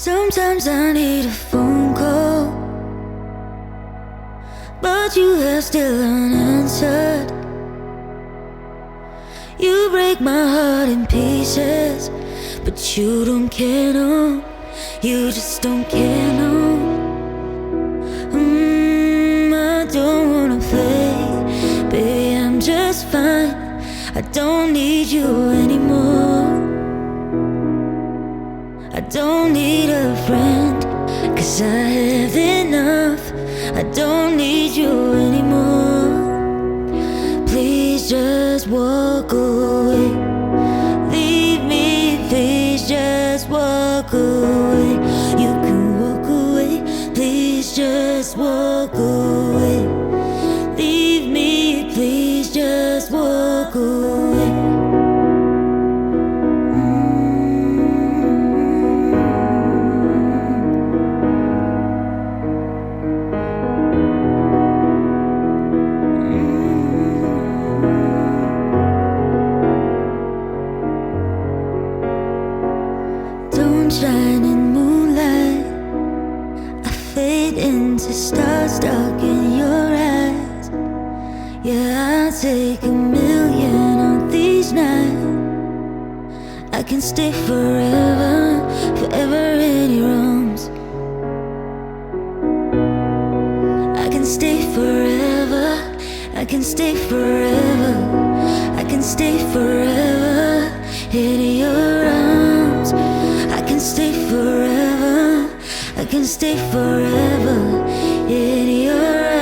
Sometimes I need a phone call, but you are still unanswered. You break my heart in pieces, but you don't care, no. You just don't care, no. I don't wanna play, baby, I'm just fine. I don't need you anymore. I don't need a friend, 'cause I have enough. I don't need you anymore. Please just walk away. Leave me, please just walk away. You can walk away, please just walk away. Leave me, please just walk away. Shine in moonlight, I fade into stars stuck in your eyes. Yeah, I'll take a million on these nights. I can stay forever, forever in your arms. I can stay forever, I can stay forever, I can stay forever in your arms. I can stay forever, I can stay forever in your arms.